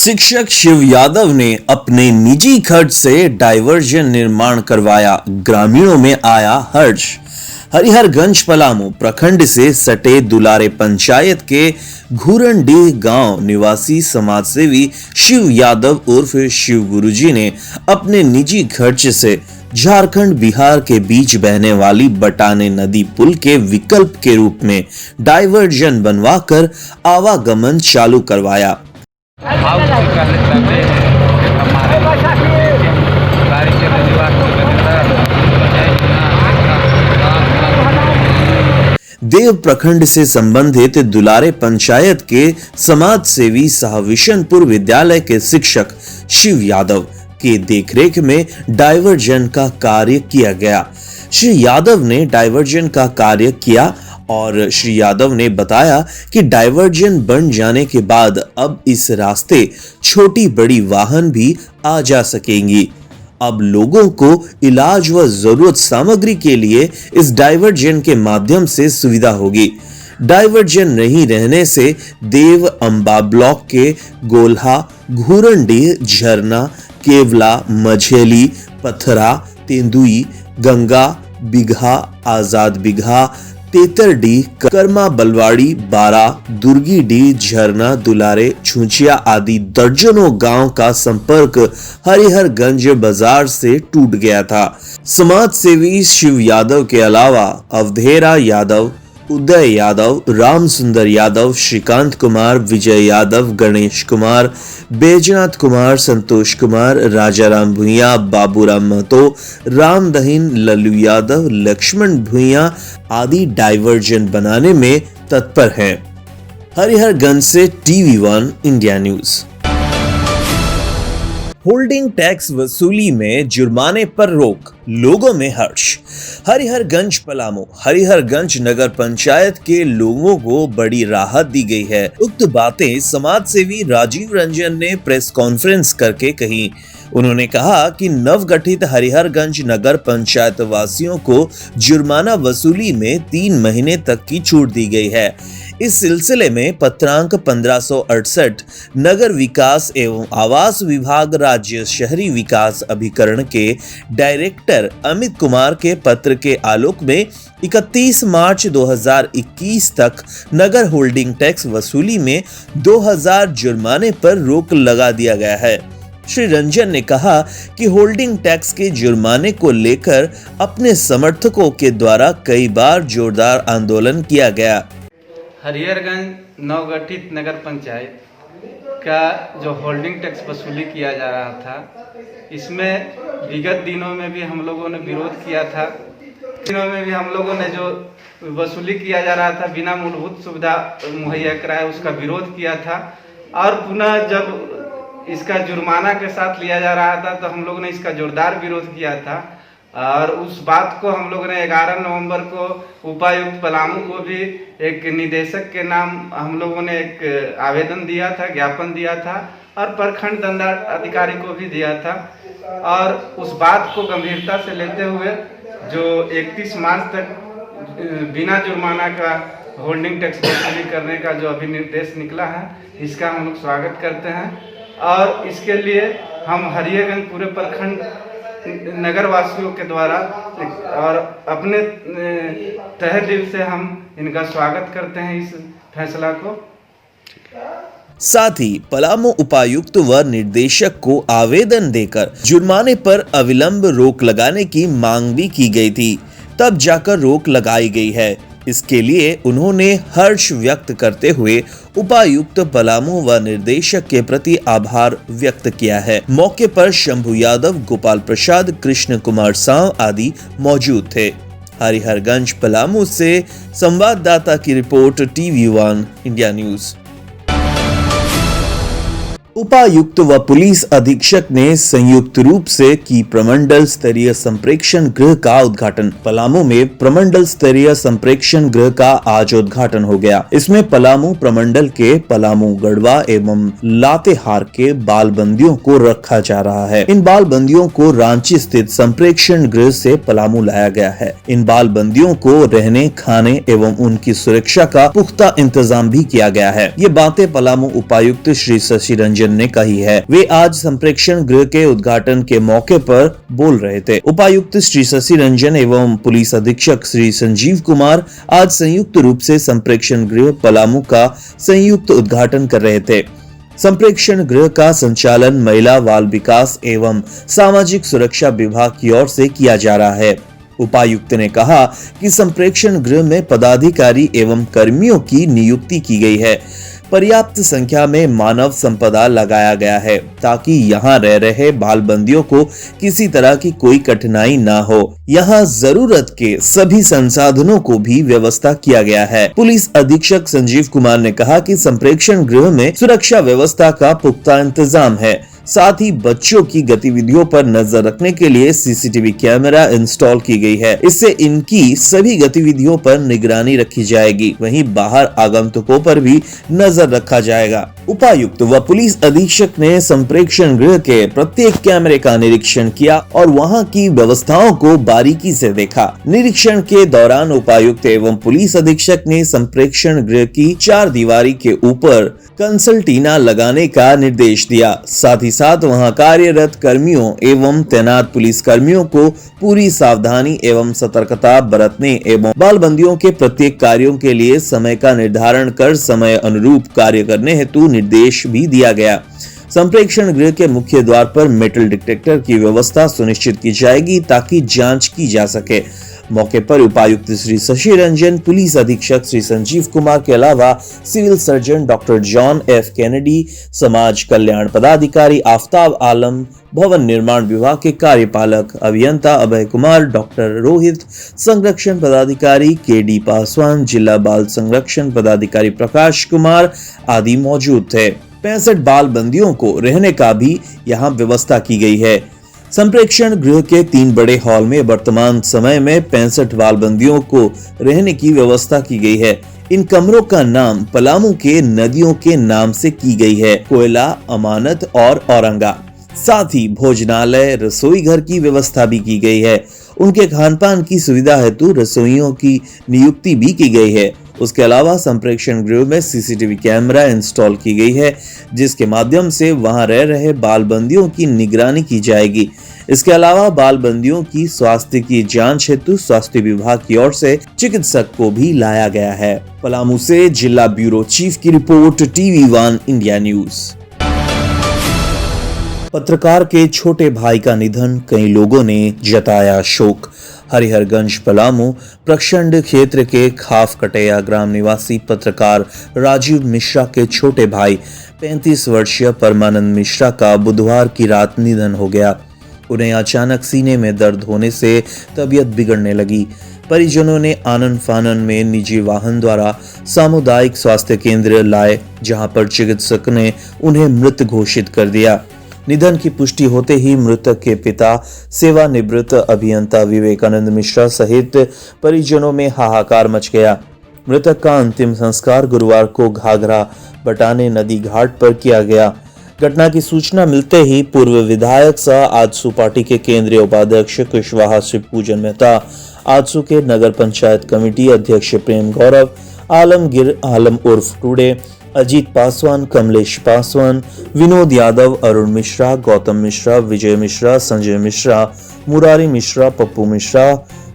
शिक्षक शिव यादव ने अपने निजी खर्च से डायवर्जन निर्माण करवाया, ग्रामीणों में आया हर्ष। हरिहरगंज पलामू प्रखंड से सटे दुलारे पंचायत के घूरनडीह गांव निवासी समाजसेवी शिव यादव उर्फ शिव गुरुजी ने अपने निजी खर्च से झारखंड बिहार के बीच बहने वाली बटाने नदी पुल के विकल्प के रूप में डायवर्जन बनवाकर आवागमन चालू करवाया। देव प्रखंड से संबंधित दुलारे पंचायत के समाज सेवी सहाविशनपुर विद्यालय के शिक्षक शिव यादव के देखरेख में डायवर्जन का कार्य किया गया। श्री यादव ने डायवर्जन का कार्य किया और श्री यादव ने बताया कि डायवर्जन बन जाने के बाद अब इस रास्ते छोटी बड़ी वाहन भी आ जा सकेंगी। अब लोगों को इलाज व जरूरत सामग्री के लिए इस डायवर्जन के माध्यम से सुविधा होगी। डायवर्जन नहीं रहने से देव अंबा ब्लॉक के गोल्हा, घूरनडीह, झरना, केवला, मझेली, पथरा, तेंदुई, गंगा, बिघा, आजाद बिघा, तेतरडीह, कर्मा बलवाड़ी, बारा, दुर्गीडीह, झरना, दुलारे, छुंचिया आदि दर्जनों गांव का संपर्क हरिहरगंज बाजार से टूट गया था। समाज सेवी शिव यादव के अलावा अवधेरा यादव, उदय यादव, राम सुंदर यादव, श्रीकांत कुमार, विजय यादव, गणेश कुमार, बैजनाथ कुमार, संतोष कुमार, राजाराम भुइया, बाबूराम महतो, राम दहीन, लल्लू यादव, लक्ष्मण भुइया आदि डायवर्जन बनाने में तत्पर हैं। हरिहरगंज से TV1 India news. Holding tax वसूली में जुर्माने पर रोक, लोगों में हर्ष। हरिहरगंज पलामू हरिहरगंज नगर पंचायत के लोगों को बड़ी राहत दी गई है। उक्त बातें समाज सेवी राजीव रंजन ने प्रेस कॉन्फ्रेंस करके कही। उन्होंने कहा कि नवगठित हरिहरगंज नगर पंचायत वासियों को जुर्माना वसूली में 3 महीने तक की छूट दी गई है। इस सिलसिले में पत्रांक 1568 नगर विकास एवं आवास विभाग राज्य शहरी विकास अभिकरण के डायरेक्टर अमित कुमार के पत्र के आलोक में 31 मार्च 2021 तक नगर होल्डिंग टैक्स वसूली में 2000 जुर्माने पर रोक लगा दिया गया है। श्री रंजन ने कहा कि होल्डिंग टैक्स के जुर्माने को लेकर अपने समर्थकों के द्वारा कई बार जोरदार आंदोलन किया गया। हरिहरगंज नवगठित नगर पंचायत का जो होल्डिंग टैक्स वसूली किया जा रहा था, इसमें विगत दिनों में भी हम लोगों ने विरोध किया था। दिनों में भी हम लोगों ने जो वसूली किया जा रहा था बिना मूलभूत सुविधा मुहैया कराए, उसका विरोध किया था। और पुनः जब इसका जुर्माना के साथ लिया जा रहा था तो हम लोगों ने इसका जोरदार विरोध किया था। और उस बात को हम लोगों ने 11 नवंबर को उपायुक्त पलामू को भी एक निदेशक के नाम हम लोगों ने एक आवेदन दिया था, ज्ञापन दिया था और प्रखंड दंडाधिकारी को भी दिया था। और उस बात को गंभीरता से लेते हुए जो 31 मार्च तक बिना जुर्माना का होल्डिंग टैक्स वसूली करने का जो अभी निर्देश निकला है, इसका हम लोग स्वागत करते हैं। और इसके लिए हम हरिहरगंज पूरे प्रखंड नगर वासियों के द्वारा और अपने तहे दिल से हम इनका स्वागत करते हैं इस फैसला को। साथ ही पलामू उपायुक्त व निर्देशक को आवेदन देकर जुर्माने पर अविलंब रोक लगाने की मांग भी की गई थी, तब जाकर रोक लगाई गई है। इसके लिए उन्होंने हर्ष व्यक्त करते हुए उपायुक्त पलामू व निर्देशक के प्रति आभार व्यक्त किया है। मौके पर शंभू यादव, गोपाल प्रसाद, कृष्ण कुमार साव आदि मौजूद थे। हरिहरगंज पलामू से संवाददाता की रिपोर्ट, TV1 इंडिया न्यूज। उपायुक्त व पुलिस अधीक्षक ने संयुक्त रूप से की प्रमंडल स्तरीय संप्रेक्षण गृह का उद्घाटन। पलामू में प्रमंडल स्तरीय संप्रेक्षण गृह का आज उद्घाटन हो गया। इसमें पलामू प्रमंडल के पलामू, गढ़वा एवं लातेहार के बाल बंदियों को रखा जा रहा है। इन बाल बंदियों को रांची स्थित संप्रेक्षण गृह से पलामू लाया गया है। इन बाल बंदियों को रहने, खाने एवं उनकी सुरक्षा का पुख्ता इंतजाम भी किया गया है। ये बातें पलामू उपायुक्त श्री शशि रंजन रंजन ने कही है। वे आज संप्रेक्षण गृह के उद्घाटन के मौके पर बोल रहे थे। उपायुक्त श्री शशि रंजन एवं पुलिस अधीक्षक श्री संजीव कुमार आज संयुक्त रूप से संप्रेक्षण गृह पलामू का संयुक्त उद्घाटन कर रहे थे। संप्रेक्षण गृह का संचालन महिला बाल विकास एवं सामाजिक सुरक्षा विभाग की ओर से किया जा रहा है। उपायुक्त ने कहा कि संप्रेक्षण गृह में पदाधिकारी एवं कर्मियों की नियुक्ति की गई है। पर्याप्त संख्या में मानव संपदा लगाया गया है ताकि यहाँ रह रहे बाल बंदियों को किसी तरह की कोई कठिनाई ना हो। यहाँ जरूरत के सभी संसाधनों को भी व्यवस्था किया गया है। पुलिस अधीक्षक संजीव कुमार ने कहा कि संप्रेक्षण गृह में सुरक्षा व्यवस्था का पुख्ता इंतजाम है। साथ ही बच्चों की गतिविधियों पर नजर रखने के लिए सीसीटीवी कैमरा इंस्टॉल की गई है। इससे इनकी सभी गतिविधियों पर निगरानी रखी जाएगी। वहीं बाहर आगंतुकों पर भी नजर रखा जाएगा। उपायुक्त व पुलिस अधीक्षक ने संप्रेक्षण गृह के प्रत्येक कैमरे का निरीक्षण किया और वहां की व्यवस्थाओं को बारीकी से देखा। निरीक्षण के दौरान उपायुक्त एवं पुलिस अधीक्षक ने संप्रेक्षण गृह की 4 दीवारी के ऊपर कंसल्टीना लगाने का निर्देश दिया। साथ ही साथ वहां कार्यरत कर्मियों एवं तैनात पुलिस कर्मियों को पूरी सावधानी एवं सतर्कता बरतने एवं बाल बंदियों के प्रत्येक कार्यों के लिए समय का निर्धारण कर समय अनुरूप कार्य करने हेतु निर्देश भी दिया गया। संप्रेक्षण गृह के मुख्य द्वार पर मेटल डिटेक्टर की व्यवस्था सुनिश्चित की जाएगी ताकि जांच की जा सके। मौके पर उपायुक्त श्री शशि रंजन, पुलिस अधीक्षक श्री संजीव कुमार के अलावा civil surgeon doctor John F Kennedy, समाज कल्याण पदाधिकारी आफ्ताब आलम, भवन निर्माण विभाग के कार्यपालक अभियंता अभय कुमार, डॉक्टर रोहित, संरक्षण पदाधिकारी के.डी. पासवान, जिला बाल संरक्षण पदाधिकारी प्रकाश कुमार आदि मौजूद थे। 65 बाल बंदियों को रहने का भी यहाँ व्यवस्था की गई है। संप्रेक्षण गृह के 3 बड़े हॉल में वर्तमान समय में 65 बाल बंदियों को रहने की व्यवस्था की गई है। इन कमरों का नाम पलामू के नदियों के नाम से की गई है, कोयला, अमानत और औरंगा। साथ ही भोजनालय, रसोई घर की व्यवस्था भी की गई है। उनके खान पान की सुविधा हेतु रसोइयों की नियुक्ति भी की गई है। उसके अलावा संप्रेक्षण गृह में सीसीटीवी कैमरा इंस्टॉल की गई है, जिसके माध्यम से वहां रह रहे बाल बंदियों की निगरानी की जाएगी। इसके अलावा बाल बंदियों की स्वास्थ्य की जांच हेतु स्वास्थ्य विभाग की ओर से चिकित्सक को भी लाया गया है। पलामू से जिला ब्यूरो चीफ की रिपोर्ट, TV1 इंडिया न्यूज। पत्रकार के छोटे भाई का निधन, कई लोगों ने जताया शोक। हरिहरगंज पलामू प्रखंड क्षेत्र के खाफ कटैया ग्राम निवासी पत्रकार राजीव मिश्रा के छोटे भाई 35 वर्षीय परमानंद मिश्रा का बुधवार की रात निधन हो गया। उन्हें अचानक सीने में दर्द होने से तबीयत बिगड़ने लगी। परिजनों ने आनन फानन में निजी वाहन द्वारा सामुदायिक स्वास्थ्य केंद्र लाए, जहां पर चिकित्सक ने उन्हें मृत घोषित कर दिया। निधन की पुष्टि होते ही मृतक के पिता सेवानिवृत्त अभियंता विवेकानंद मिश्रा सहित परिजनों में हाहाकार मच गया। मृतक का अंतिम संस्कार गुरुवार को घाघरा बटाने नदी घाट पर किया गया। घटना की सूचना मिलते ही पूर्व विधायक सह आजसू पार्टी के केंद्रीय उपाध्यक्ष कुशवाहा शिवपूजन मेहता, आजसू के नगर पंचायत कमेटी अध्यक्ष प्रेम गौरव, आलमगीर आलम उर्फ टूडे, अजीत पासवान, कमलेश पासवान, विनोद यादव, अरुण मिश्रा, गौतम मिश्रा, विजय मिश्रा, संजय मिश्रा, मुरारी मिश्रा, पप्पू मिश्रा,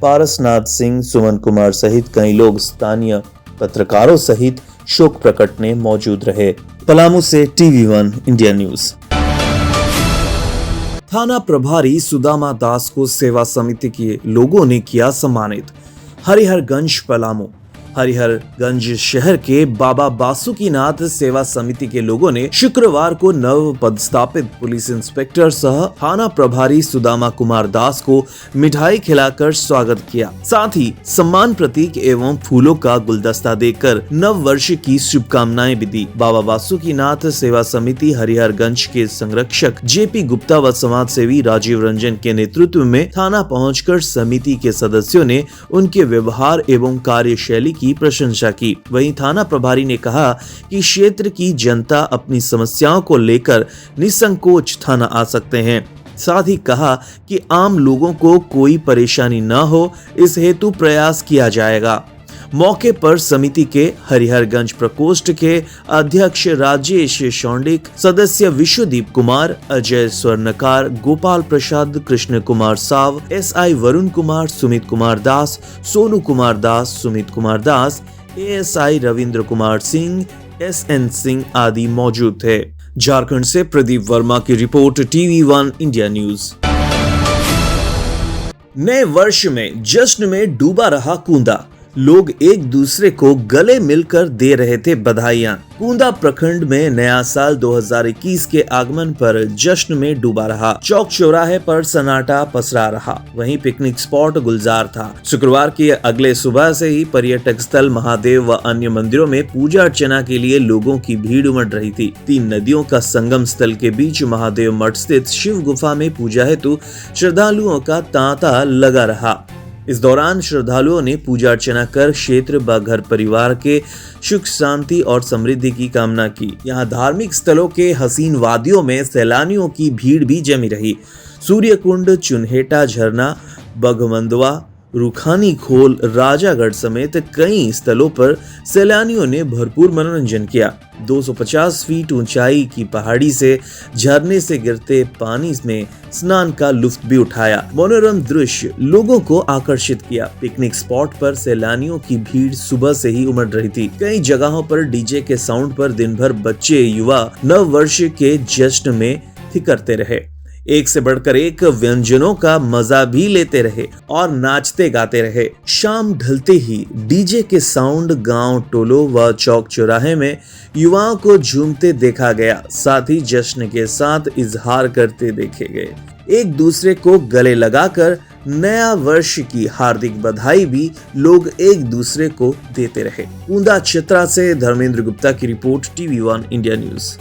पारसनाथ सिंह, सुमन कुमार सहित कई लोग स्थानीय पत्रकारों सहित शोक प्रकट में मौजूद रहे। पलामू से TV1 इंडिया न्यूज। थाना प्रभारी सुदामा दास को सेवा समिति के लोगों ने किया सम्मानित। हरिहरगंज पलामू हरिहरगंज शहर के बाबा बासुकीनाथ सेवा समिति के लोगों ने शुक्रवार को नव पदस्थापित पुलिस इंस्पेक्टर सह थाना प्रभारी सुदामा कुमार दास को मिठाई खिलाकर स्वागत किया। साथ ही सम्मान प्रतीक एवं फूलों का गुलदस्ता देकर नव वर्ष की शुभकामनाएं भी दी। बाबा बासुकीनाथ सेवा समिति हरिहरगंज के संरक्षक JP गुप्ता व समाज सेवी राजीव रंजन के नेतृत्व में थाना पहुंचकर समिति के सदस्यों ने उनके व्यवहार एवं कार्यशैली की प्रशंसा की। वहीं थाना प्रभारी ने कहा कि क्षेत्र की जनता अपनी समस्याओं को लेकर निसंकोच थाना आ सकते हैं। साथ ही कहा कि आम लोगों को कोई परेशानी न हो, इस हेतु प्रयास किया जाएगा। मौके पर समिति के हरिहरगंज प्रकोष्ठ के अध्यक्ष राजेश शौंडिक, सदस्य विश्वदीप कुमार, अजय स्वर्णकार, Gopal Prasad, Krishna Kumar Sao, SI Varun Kumar, Sumit Kumar Das, Sonu Kumar Das, Sumit Kumar Das, ASI Ravindra Kumar Singh, SN Singh आदि मौजूद थे। झारखंड से प्रदीप वर्मा की रिपोर्ट, TV1 इंडिया न्यूज। नए वर्ष में जश्न में डूबा रहा कूंदा, लोग एक दूसरे को गले मिलकर दे रहे थे बधाइयां। कूंदा प्रखंड में नया साल 2021 के आगमन पर जश्न में डूबा रहा। चौक चौराहे पर सन्नाटा पसरा रहा, वहीं पिकनिक स्पॉट गुलजार था। शुक्रवार की अगले सुबह से ही पर्यटक स्थल महादेव व अन्य मंदिरों में पूजा अर्चना के लिए लोगों की भीड़ उमड़ रही थी। 3 नदियों का संगम स्थल के बीच महादेव मठ स्थित शिव गुफा में पूजा हेतु श्रद्धालुओं का तांता लगा रहा। इस दौरान श्रद्धालुओं ने पूजा अर्चना कर क्षेत्र व घर परिवार के सुख शांति और समृद्धि की कामना की। यहाँ धार्मिक स्थलों के हसीन वादियों में सैलानियों की भीड़ भी जमी रही। सूर्यकुंड, चुनहेटा झरना, बघमंदवा, रुखानी खोल, राजागढ़ समेत कई स्थलों पर सैलानियों ने भरपूर मनोरंजन किया। 250 फीट ऊंचाई की पहाड़ी से झरने से गिरते पानी में स्नान का लुत्फ भी उठाया। मनोरम दृश्य लोगों को आकर्षित किया। पिकनिक स्पॉट पर सैलानियों की भीड़ सुबह से ही उमड़ रही थी। कई जगहों पर डीजे के साउंड पर दिन भर बच्चे, युवा नव वर्ष के जश्न में थिकरते रहे। एक से बढ़कर एक व्यंजनों का मजा भी लेते रहे और नाचते गाते रहे। शाम ढलते ही डीजे के साउंड गांव, टोलों व चौक चौराहे में युवाओं को झूमते देखा गया। साथ ही जश्न के साथ इजहार करते देखे गए। एक दूसरे को गले लगाकर नया वर्ष की हार्दिक बधाई भी लोग एक दूसरे को देते रहे। कूंदा चित्रा से धर्मेंद्र गुप्ता की रिपोर्ट, TV1 इंडिया न्यूज।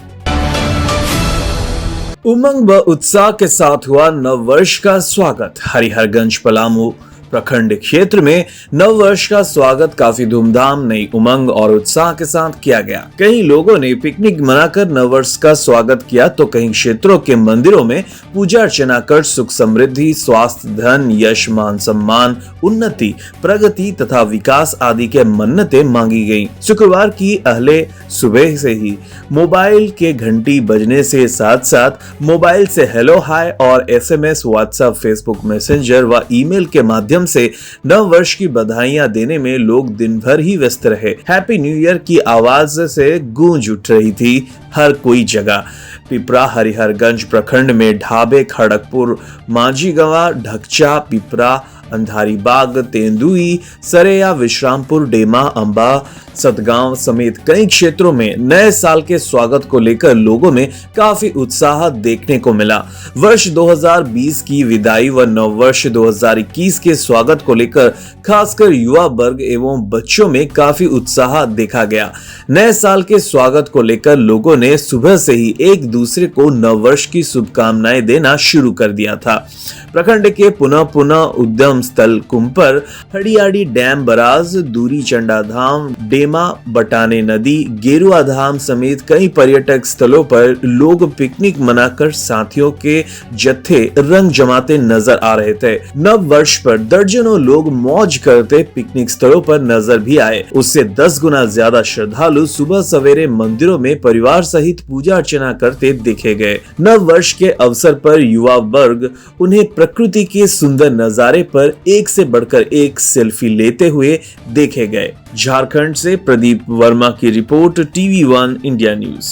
उमंग व उत्साह के साथ हुआ नव वर्ष का स्वागत। हरिहरगंज पलामू प्रखंड क्षेत्र में नव वर्ष का स्वागत काफी धूमधाम, नई उमंग और उत्साह के साथ किया गया। कई लोगों ने पिकनिक मनाकर नव वर्ष का स्वागत किया तो कई क्षेत्रों के मंदिरों में पूजा अर्चना कर सुख समृद्धि, स्वास्थ्य, धन, यश, मान सम्मान, उन्नति, प्रगति तथा विकास आदि के मन्नतें मांगी गयी। शुक्रवार की अहले सुबह से ही मोबाइल के घंटी बजने से साथ साथ मोबाइल से हेलो, हाय और SMS, व्हाट्सएप, फेसबुक मैसेंजर व ईमेल के माध्यम से नव वर्ष की बधाइयां देने में लोग दिन भर ही व्यस्त रहे। हैप्पी न्यू ईयर की आवाज से गूंज उठ रही थी हर कोई जगह। पिपरा हरिहरगंज प्रखंड में ढाबे, खड़गपुर, मांझीगवा, ढकचा, पिपरा, अंधारी बाग, तेंदुई, सरेया, विश्रामपुर, डेमा, अंबा, सतगांव समेत कई क्षेत्रों में नए साल के स्वागत को लेकर लोगों में काफी उत्साह देखने को मिला। वर्ष 2020 की विदाई व नव वर्ष 2021 के स्वागत को लेकर खासकर युवा वर्ग एवं बच्चों में काफी उत्साह देखा गया। नए साल के स्वागत को लेकर लोगों ने सुबह से ही एक दूसरे को नव वर्ष की शुभकामनाएं देना शुरू कर दिया था। प्रखंड के पुनः उद्यम स्थल कुंपर, हड़ियाड़ी डैम बराज, दूरी चंडा धाम, डेमा, बटाने नदी, गेरुआ धाम समेत कई पर्यटक स्थलों पर लोग पिकनिक मनाकर साथियों के जत्थे रंग जमाते नजर आ रहे थे। नव वर्ष पर दर्जनों लोग मौज करते पिकनिक स्थलों पर नजर भी आए। उससे 10 गुना ज्यादा श्रद्धालु सुबह सवेरे मंदिरों में परिवार सहित पूजा अर्चना करते देखे गए। नव वर्ष के अवसर पर युवा वर्ग उन्हें प्रकृति के सुंदर नजारे पर एक से बढ़कर एक सेल्फी लेते हुए देखे गए। झारखंड से प्रदीप वर्मा की रिपोर्ट, TV1 इंडिया न्यूज।